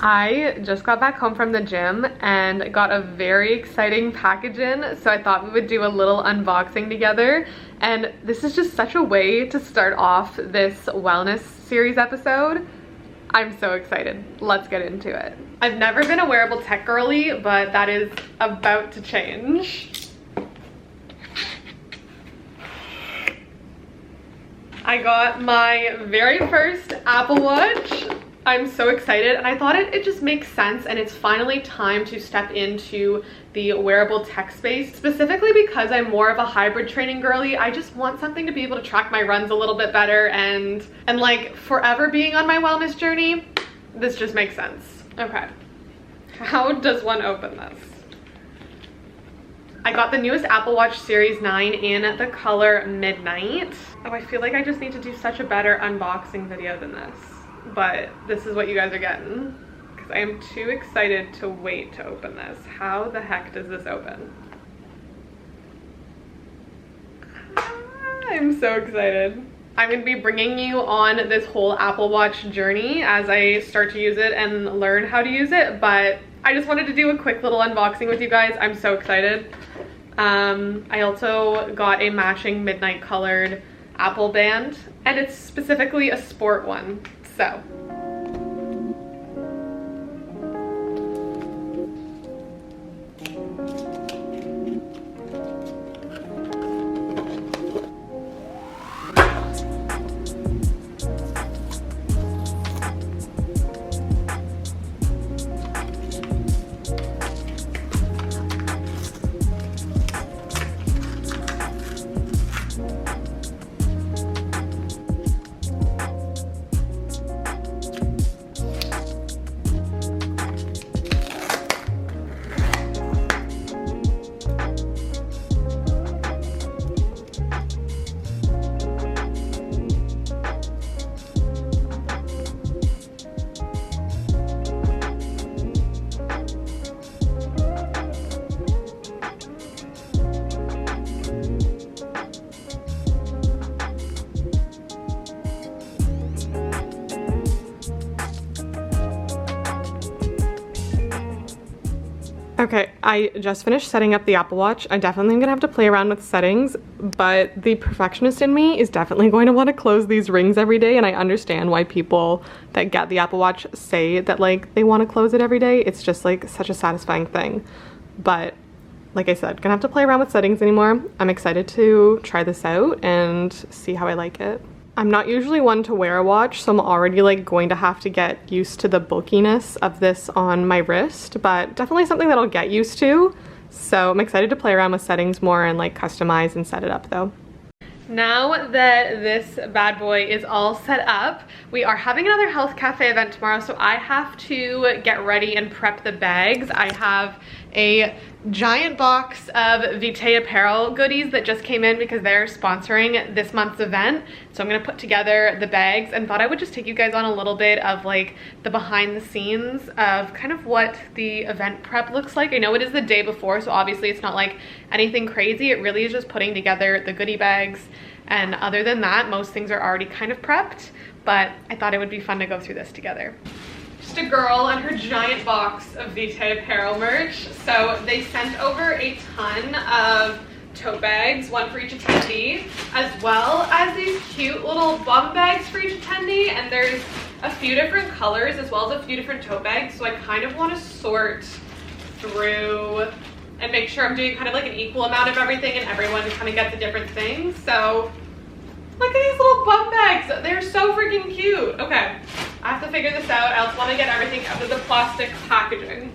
I just got back home from the gym and got a very exciting package in, so I thought we would do a little unboxing together. And this is just such a way to start off this wellness series episode. I'm so excited. Let's get into it. I've never been a wearable tech girly, but that is about to change. I got my very first Apple Watch. I'm so excited, and I thought it just makes sense, and it's finally time to step into the wearable tech space, specifically because I'm more of a hybrid training girly. I just want something to be able to track my runs a little bit better, and like forever being on my wellness journey, this just makes sense. Okay, how does one open this? I got the newest Apple Watch Series 9 in the color Midnight. Oh, I feel like I just need to do such a better unboxing video than this. But this is what you guys are getting, because I am too excited to wait to open this. How the heck does this open? I'm so excited. I'm going to be bringing you on this whole Apple Watch journey as I start to use it and learn how to use it, but I just wanted to do a quick little unboxing with you guys. I'm so excited. I also got a matching midnight colored Apple band, and it's specifically a sport one. So okay, I just finished setting up the Apple Watch. I definitely am gonna have to play around with settings, but the perfectionist in me is definitely going to want to close these rings every day, and I understand why people that get the Apple Watch say that like they want to close it every day. It's just like such a satisfying thing. But like I said, gonna have to play around with settings anymore. I'm excited to try this out and see how I like it. I'm not usually one to wear a watch, so I'm already like going to have to get used to the bulkiness of this on my wrist, but definitely something that I'll get used to. So I'm excited to play around with settings more and like customize and set it up though. Now that this bad boy is all set up, we are having another Health Cafe event tomorrow, so I have to get ready and prep the bags. I have a giant box of Vitae apparel goodies that just came in because they're sponsoring this month's event. So I'm gonna put together the bags and thought I would just take you guys on a little bit of like the behind the scenes of kind of what the event prep looks like. I know it is the day before, so obviously it's not like anything crazy. It really is just putting together the goodie bags. And other than that, most things are already kind of prepped, but I thought it would be fun to go through this together. Just a girl and her giant box of Vitae apparel merch. So they sent over a ton of tote bags, one for each attendee, as well as these cute little bum bags for each attendee. And there's a few different colors as well as a few different tote bags. So I kind of want to sort through and make sure I'm doing kind of like an equal amount of everything and everyone kind of gets a different thing. So look at these little bum bags. They're so freaking cute. Okay, I have to figure this out. I also want to get everything out of the plastic packaging.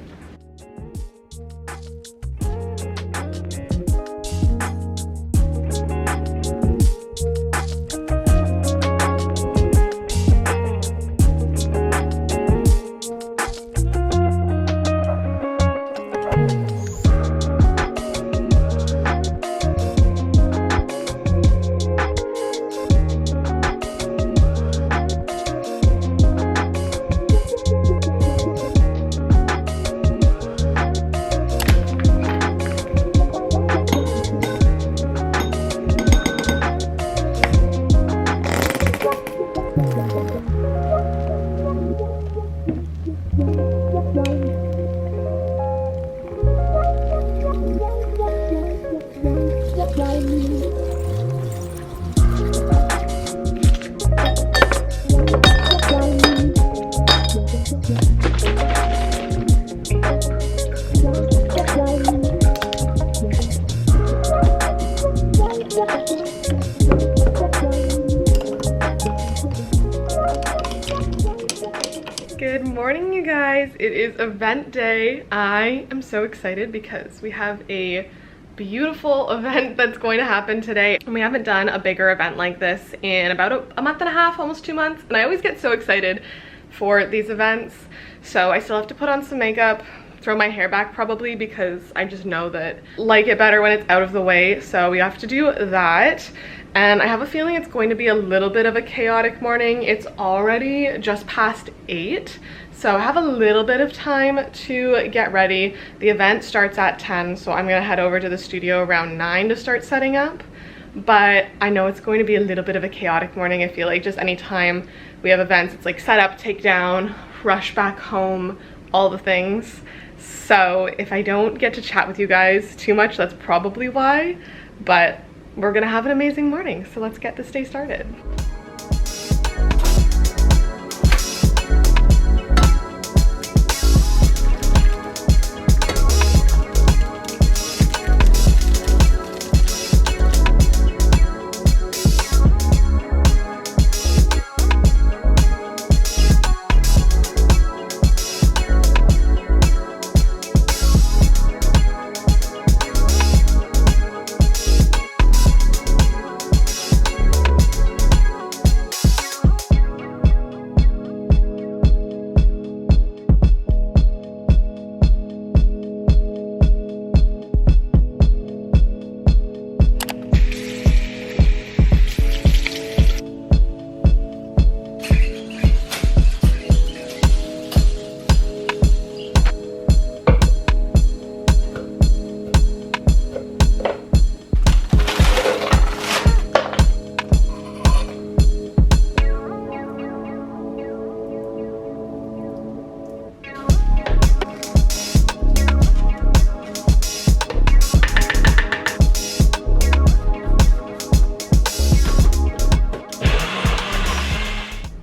Good morning, you guys. It is event day. I am so excited because we have a beautiful event that's going to happen today. And we haven't done a bigger event like this in about a month and a half, almost 2 months. And I always get so excited for these events. So I still have to put on some makeup, throw my hair back probably, because I just know that I like it better when it's out of the way. So we have to do that. And I have a feeling it's going to be a little bit of a chaotic morning. It's already just past 8, so I have a little bit of time to get ready. The event starts at 10, so I'm gonna head over to the studio around 9 to start setting up. But I know it's going to be a little bit of a chaotic morning. I feel like just anytime we have events, it's like set up, take down, rush back home, all the things. So if I don't get to chat with you guys too much, that's probably why. But we're gonna have an amazing morning, so let's get this day started.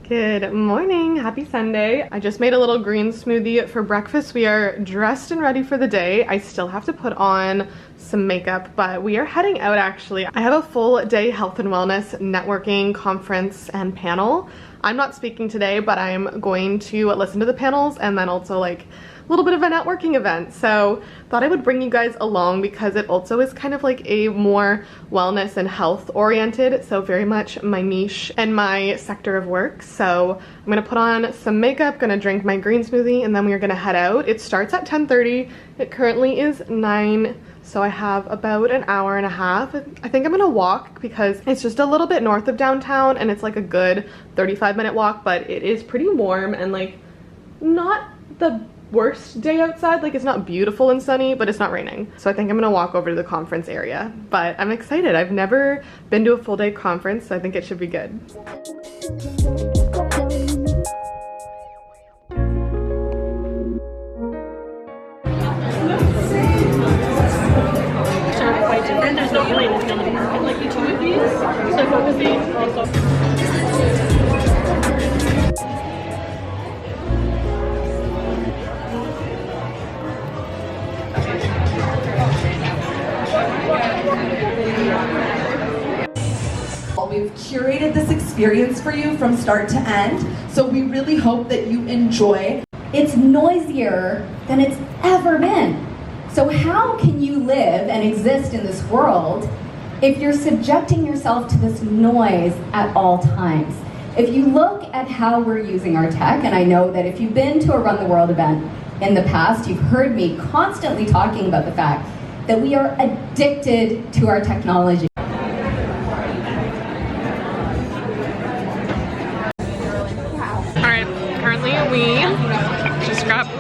Good morning, happy Sunday. I just made a little green smoothie for breakfast. We are dressed and ready for the day. I still have to put on some makeup, but we are heading out actually. I have a full day health and wellness networking conference and panel. I'm not speaking today, but I'm going to listen to the panels and then also like a little bit of a networking event. So thought I would bring you guys along because it also is kind of like a more wellness and health oriented, so very much my niche and my sector of work. So I'm gonna put on some makeup, gonna drink my green smoothie, and then we are gonna head out. It starts at 10:30. It currently is 9, so I have about an hour and a half. I think I'm gonna walk because it's just a little bit north of downtown and it's like a good 35-minute walk, but it is pretty warm and like not the worst day outside. Like it's not beautiful and sunny, but it's not raining. So I think I'm gonna walk over to the conference area, but I'm excited. I've never been to a full day conference, so I think it should be good. Quite different. There's no really like each of these. So focusing also. We've curated this experience for you from start to end, so we really hope that you enjoy. It's noisier than it's ever been. So how can you live and exist in this world if you're subjecting yourself to this noise at all times? If you look at how we're using our tech, and I know that if you've been to a Run the World event in the past, you've heard me constantly talking about the fact that we are addicted to our technology. We just grabbed a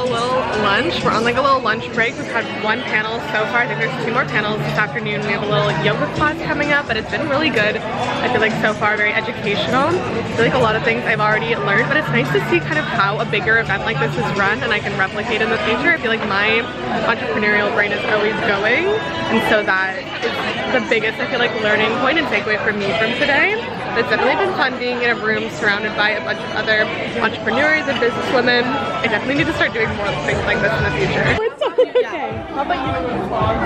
little lunch. We're on like a little lunch break. We've had one panel so far. I think there's 2 more panels this afternoon. We have a little yoga class coming up, but it's been really good. I feel like so far very educational. I feel like a lot of things I've already learned, but it's nice to see kind of how a bigger event like this is run and I can replicate in the future. I feel like my entrepreneurial brain is always going, and so that is the biggest, I feel like, learning point and takeaway for me from today. It's definitely been fun being in a room surrounded by a bunch of other entrepreneurs and businesswomen. I definitely need to start doing more things like this in the future. It's so Okay. How about you do vlogs?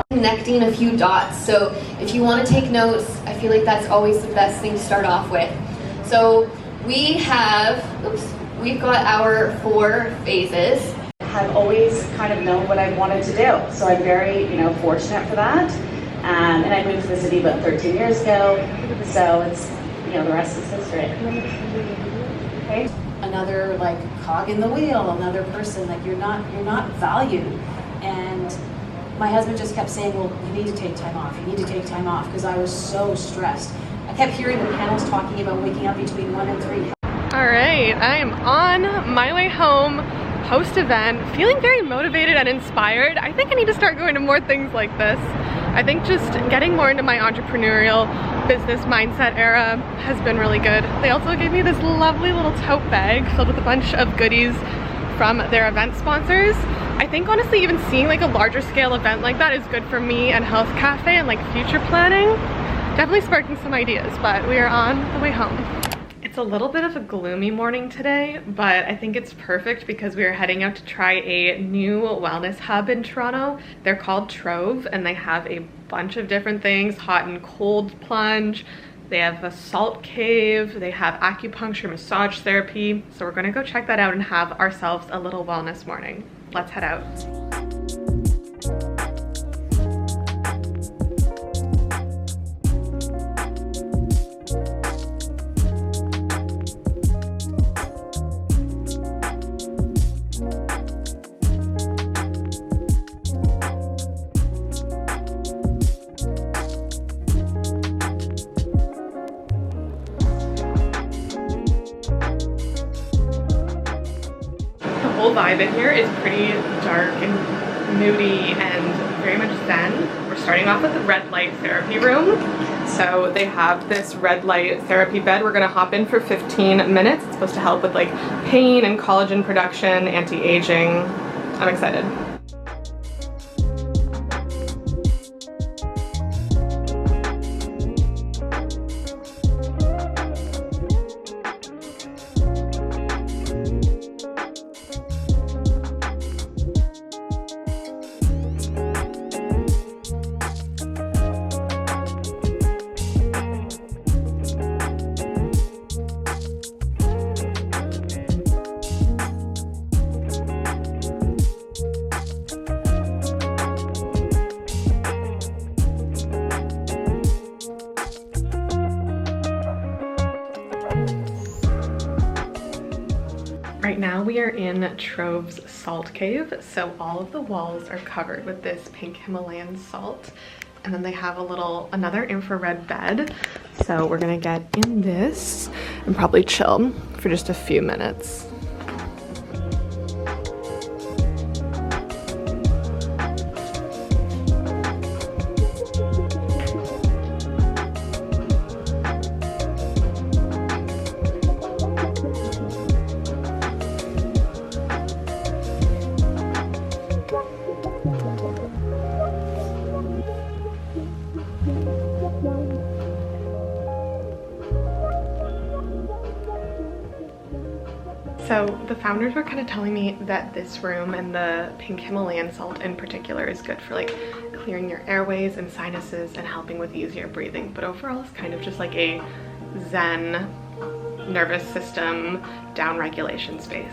Connecting a few dots. So if you want to take notes, I feel like that's always the best thing to start off with. So we've got our 4 phases. I've always kind of known what I wanted to do, so I'm very, fortunate for that. And I moved to the city about 13 years ago, so it's, the rest is history. Okay. Another like cog in the wheel, another person, like you're not valued. And my husband just kept saying, well, you need to take time off, you need to take time off, because I was so stressed. I kept hearing the panels talking about waking up between 1 and 3. All right, I am on my way home post-event, feeling very motivated and inspired. I think I need to start going to more things like this. I think just getting more into my entrepreneurial business mindset era has been really good. They also gave me this lovely little tote bag filled with a bunch of goodies from their event sponsors. I think honestly even seeing like a larger scale event like that is good for me and Health Cafe and like future planning. Definitely sparking some ideas, but we are on the way home. It's a little bit of a gloomy morning today, but I think it's perfect because we are heading out to try a new wellness hub in Toronto. They're called Trove, and they have a bunch of different things, hot and cold plunge. They have a salt cave, they have acupuncture, massage therapy. So we're gonna go check that out and have ourselves a little wellness morning. Let's head out. The whole vibe in here is pretty dark and moody and very much zen. We're starting off with the red light therapy room. So they have this red light therapy bed. We're gonna hop in for 15 minutes. It's supposed to help with like pain and collagen production, anti-aging. I'm excited. Right now we are in Trove's salt cave. So all of the walls are covered with this pink Himalayan salt. And then they have another infrared bed. So we're gonna get in this and probably chill for just a few minutes. So the founders were kind of telling me that this room and the pink Himalayan salt in particular is good for like clearing your airways and sinuses and helping with easier breathing. But overall it's kind of just like a zen nervous system down regulation space.